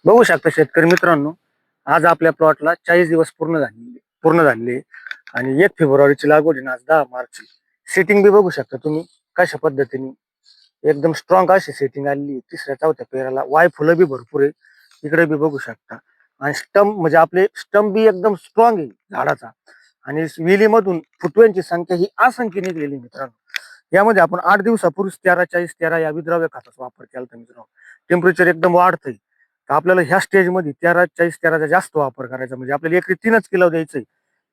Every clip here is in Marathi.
बघू शकता शेतकरी मित्रांनो, आज आपल्या प्लॉटला 40 दिवस पूर्ण झाले आणि 1 फेब्रुवारीची लागवड आहे ना, आज 10 मार्च. सेटिंग बी बघू शकता तुम्ही कशा पद्धतीने एकदम स्ट्रॉंग अशी सेटिंग आलेली. तिसऱ्या चौथ्या पेराला वाय फुलं बी भरपूर आहे. इकडे बी बघू शकता आणि स्टंप म्हणजे आपले स्टंप बी एकदम स्ट्रॉंग आहे झाडाचा आणि वेलीमधून फुटव्यांची संख्या ही असंख्य निघलेली मित्रांनो. यामध्ये आपण 8 दिवसापूर्वीच 13-40-13 या विद्राव्य खताचा वापर केला होता मित्रांनो. टेम्परेचर एकदम वाढतंय. तर आपल्याला ह्या स्टेजमध्ये 13-40-13चा जास्त वापर करायचा, म्हणजे आपल्याला एकरी 3च किलो द्यायचंय.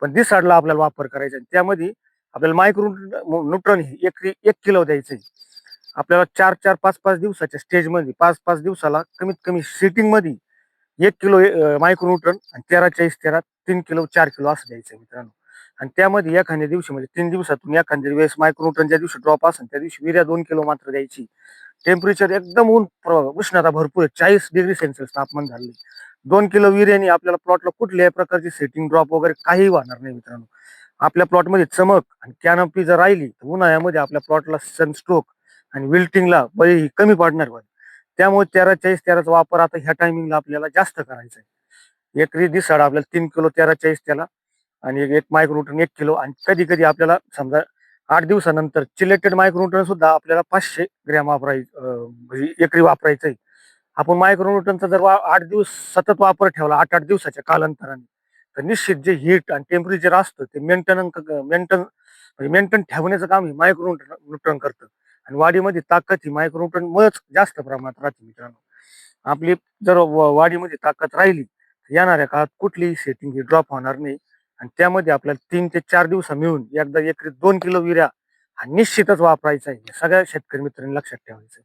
पण दिसाडला आपल्याला वापर करायचा आणि त्यामध्ये आपल्याला मायक्रो न्यूट्रॉन हे एकरी 1 किलो द्यायचंय. आपल्याला 4-4, 5-5 दिवसाच्या स्टेजमध्ये 5-5 दिवसाला कमीत कमी सेटिंगमध्ये 1 किलो मायक्रो न्यूट्रॉन आणि 13-40-13 3 किलो 4 किलो असं द्यायचं मित्रांनो. आणि त्यामध्ये एखाद्या दिवशी म्हणजे 3 दिवसातून एखाद्या वेळेस मायक्रो न्यूट्रॉन ज्या दिवशी ड्रॉप असेल त्या दिवशी युरिया 2 किलो मात्र द्यायची. टेम्परेचर एकदम उष्णता भरपूर आहे, 40 डिग्री सेल्सिअस तापमान झाले. 2 किलो युरियाने आपल्याला प्लॉटला कुठल्याही प्रकारची सेटिंग ड्रॉप वगैरे काही होणार नाही मित्रांनो. आपल्या प्लॉटमध्ये चमक आणि कॅनोपी जर राहिली तर उन्हाळ्यामध्ये आपल्या प्लॉटला सनस्ट्रोक आणि विल्टिंगला बळी ही कमी पडणार बघ. त्यामुळे 13-40-13चा वापर आता ह्या टायमिंगला आपल्याला जास्त करायचा आहे. एकरी दिसाड आपल्याला 3 किलो 13-40 आणि एक मायक्रोन्यूट्रन 1 किलो आणि कधी कधी आपल्याला समजा 8 दिवसानंतर चिलेटेड मायक्रोन्यूट्रन सुद्धा आपल्याला 500 ग्रॅम वापरायचं, म्हणजे एकरी वापरायचंय. आपण मायक्रोन्यूट्रनचा जर 8 दिवस सतत वापर ठेवला 8-8 दिवसाच्या कालांतराने, तर निश्चित जे हीट आणि टेम्परेचर असतं ते मेंटेन ठेवण्याचं काम हे मायक्रोन्यूट्रन करतं. आणि वाढीमध्ये ताकद ही मायक्रोन्यूट्रन मुळेच जास्त प्रमाणात राहते मित्रांनो. आपली जर वाढीमध्ये ताकद राहिली तर येणाऱ्या काळात कुठलीही सेटिंग ही ड्रॉप होणार नाही. आणि त्यामध्ये आपल्याला 3 ते 4 दिवस मिळून एकदा एकरी 2 किलो युरिया हा निश्चितच वापरायचा आहे. सगळ्या शेतकरी मित्रांनी लक्षात ठेवायचं.